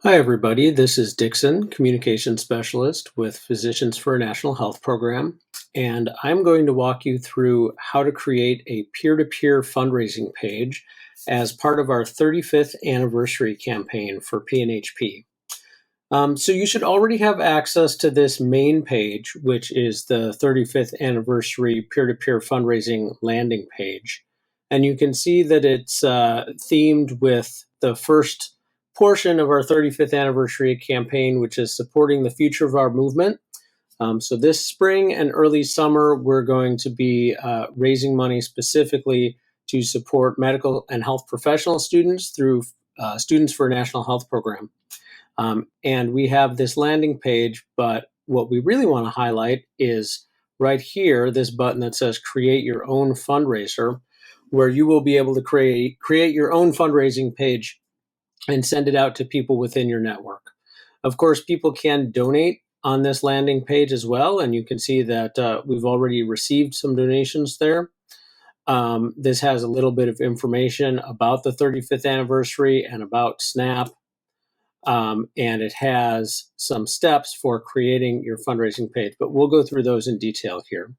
Hi, everybody. This is Dixon, Communication Specialist with Physicians for a National Health Program, and I'm going to walk you through how to create a peer-to-peer fundraising page as part of our 35th anniversary campaign for PNHP. So you should already have access to this main page, which is the 35th anniversary peer-to-peer fundraising landing page. And you can see that it's themed with the first portion of our 35th anniversary campaign, which is supporting the future of our movement. So this spring and early summer, we're going to be raising money specifically to support medical and health professional students through Students for a National Health Program. And we have this landing page, but what we really want to highlight is right here, this button that says create your own fundraiser, where you will be able to create your own fundraising page and send it out to people within your network. Of course, people can donate on this landing page as well, and you can see that we've already received some donations there. This has a little bit of information about the 35th anniversary and about SNAP. And it has some steps for creating your fundraising page, but we'll go through those in detail here.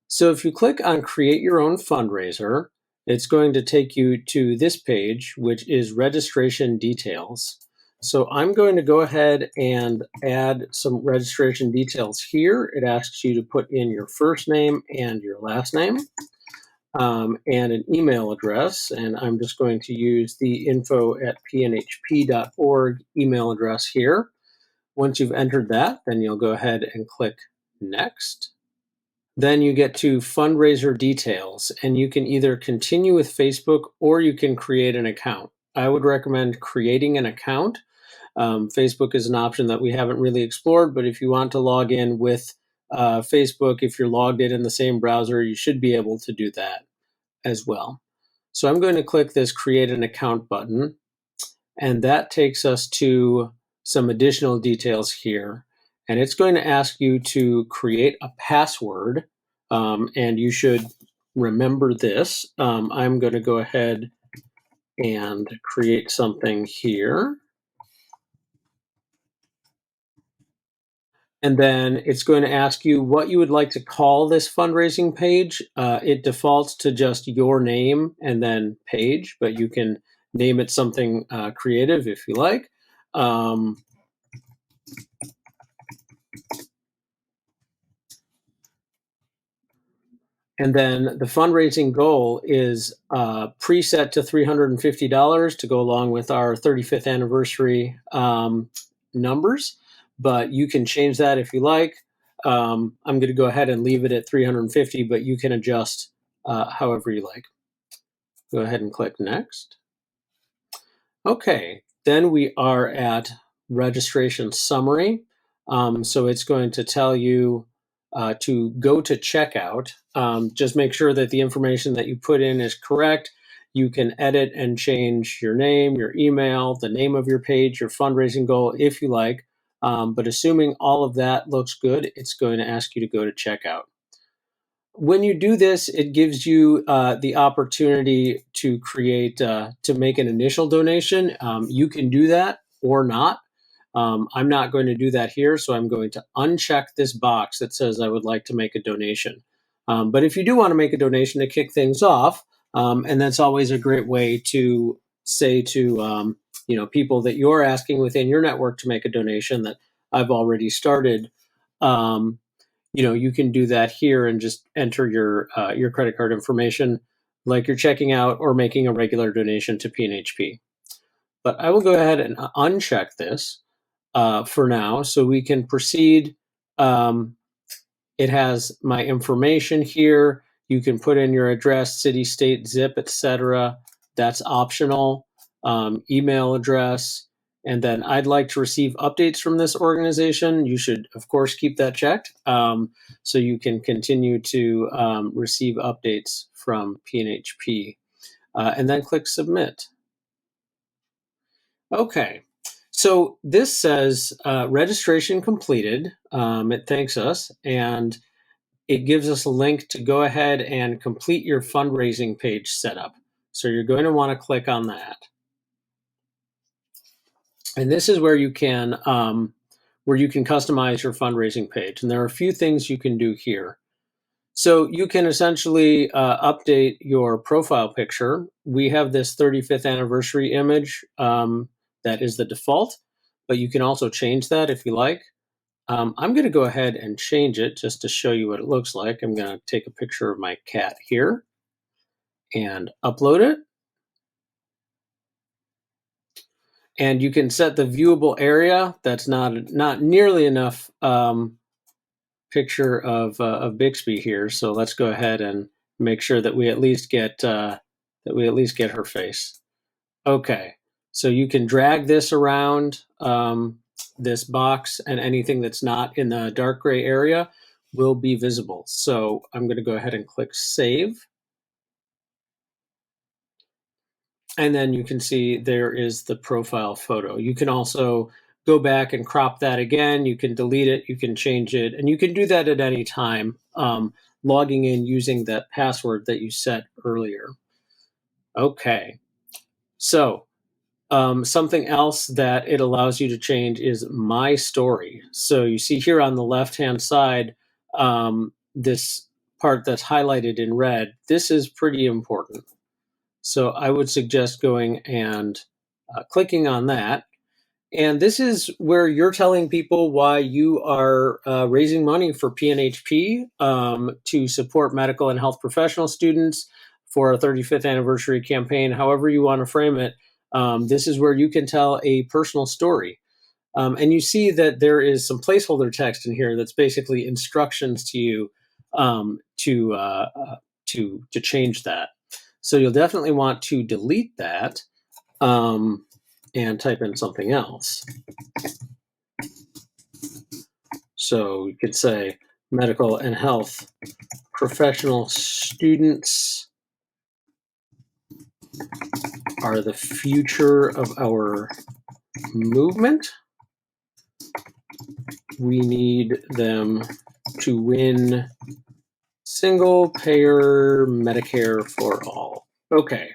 So if you click on Create Your Own Fundraiser, it's going to take you to this page, which is Registration Details. So I'm going to go ahead and add some registration details here. It asks you to put in your first name and your last name. And an email address, and I'm just going to use the info@pnhp.org email address here. Once you've entered that, then you'll go ahead and click Next. Then you get to fundraiser details, and you can either continue with Facebook or you can create an account. I would recommend creating an account. Facebook is an option that we haven't really explored, but if you want to log in with Facebook, if you're logged in the same browser, you should be able to do that as well. So I'm going to click this Create an Account button, and that takes us to some additional details here. And it's going to ask you to create a password, and you should remember this. I'm going to go ahead and create something here. And then it's going to ask you what you would like to call this fundraising page. It defaults to just your name and then page, but you can name it something creative if you like. And then the fundraising goal is preset to $350 to go along with our 35th anniversary numbers, but you can change that if you like. I'm going to go ahead and leave it at 350, but you can adjust however you like. Go ahead and click Next. Okay, then we are at registration summary. So it's going to tell you to go to checkout. Just make sure that the information that you put in is correct. You can edit and change your name, your email, the name of your page, your fundraising goal if you like. But assuming all of that looks good, it's going to ask you to go to checkout. When you do this, it gives you the opportunity to create, to make an initial donation. You can do that or not. I'm not going to do that here, so I'm going to uncheck this box that says I would like to make a donation. But if you do want to make a donation to kick things off, and that's always a great way to say to people that you're asking within your network to make a donation that I've already started. You can do that here and just enter your credit card information like you're checking out or making a regular donation to PNHP. But I will go ahead and uncheck this for now so we can proceed. It has my information here. You can put in your address, city, state, zip, etc. That's optional. Email address. And then I'd like to receive updates from this organization. You should, of course, keep that checked so you can continue to receive updates from PNHP. And then click Submit. Okay, so this says registration completed. It thanks us, and it gives us a link to go ahead and complete your fundraising page setup. So you're going to want to click on that. And this is where you can customize your fundraising page. And there are a few things you can do here. So you can essentially update your profile picture. We have this 35th anniversary image that is the default, but you can also change that if you like. I'm going to go ahead and change it just to show you what it looks like. I'm going to take a picture of my cat here and upload it. And you can set the viewable area. That's not nearly enough picture of Bixby here. So let's go ahead and make sure that we at least get her face. Okay, so you can drag this around this box, and anything that's not in the dark gray area will be visible. So I'm going to go ahead and click Save. And then you can see there is the profile photo. You can also go back and crop that again. You can delete it, you can change it, and you can do that at any time, logging in using that password that you set earlier. Okay, so something else that it allows you to change is My Story. So you see here on the left-hand side, this part that's highlighted in red. This is pretty important. So I would suggest going and clicking on that. And this is where you're telling people why you are raising money for PNHP to support medical and health professional students for a 35th anniversary campaign, however you want to frame it. This is where you can tell a personal story. And you see that there is some placeholder text in here that's basically instructions to you to change that. So you'll definitely want to delete that and type in something else. So you could say medical and health professional students are the future of our movement. We need them to win single payer Medicare for all. Okay.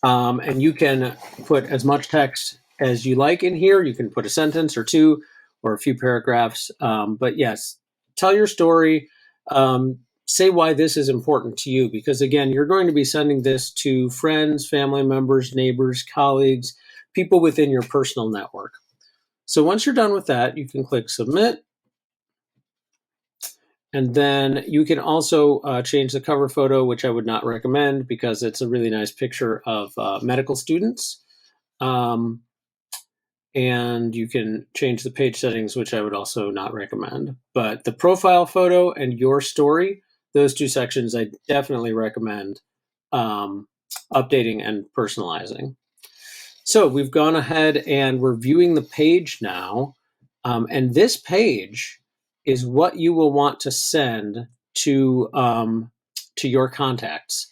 And you can put as much text as you like in here. You can put a sentence or two or a few paragraphs. But yes, tell your story. Say why this is important to you, because again, you're going to be sending this to friends, family members, neighbors, colleagues, people within your personal network. So once you're done with that, you can click Submit. And then you can also change the cover photo, which I would not recommend because it's a really nice picture of medical students. And you can change the page settings, which I would also not recommend. But the profile photo and your story, those two sections, I definitely recommend updating and personalizing. So we've gone ahead and we're viewing the page now. And this page is what you will want to send to your contacts.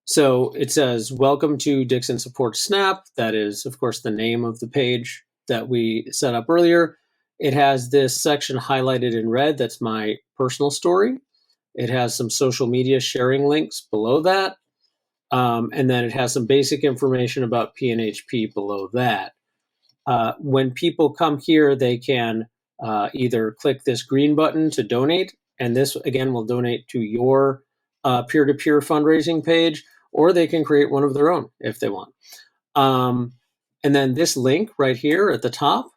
So it says, welcome to Dixon Support Snap. That is, of course, the name of the page that we set up earlier. It has this section highlighted in red. That's my personal story. It has some social media sharing links below that. And then it has some basic information about PNHP below that. When people come here, they can either click this green button to donate, and this, again, will donate to your peer-to-peer fundraising page, or they can create one of their own if they want. And then this link right here at the top,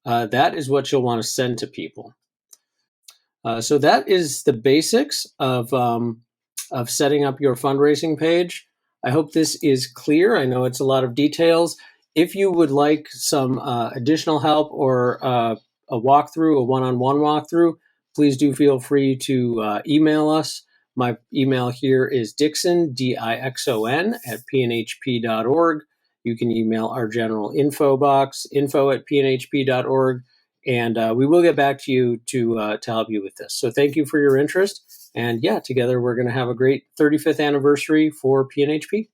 that is what you'll want to send to people. So that is the basics of setting up your fundraising page. I hope this is clear. I know it's a lot of details. If you would like some additional help or a walkthrough, a one-on-one walkthrough, please do feel free to email us. My email here is Dixon, Dixon, at pnhp.org. You can email our general info box, info@pnhp.org, and we will get back to you to help you with this. So thank you for your interest. And yeah, together we're going to have a great 35th anniversary for PNHP.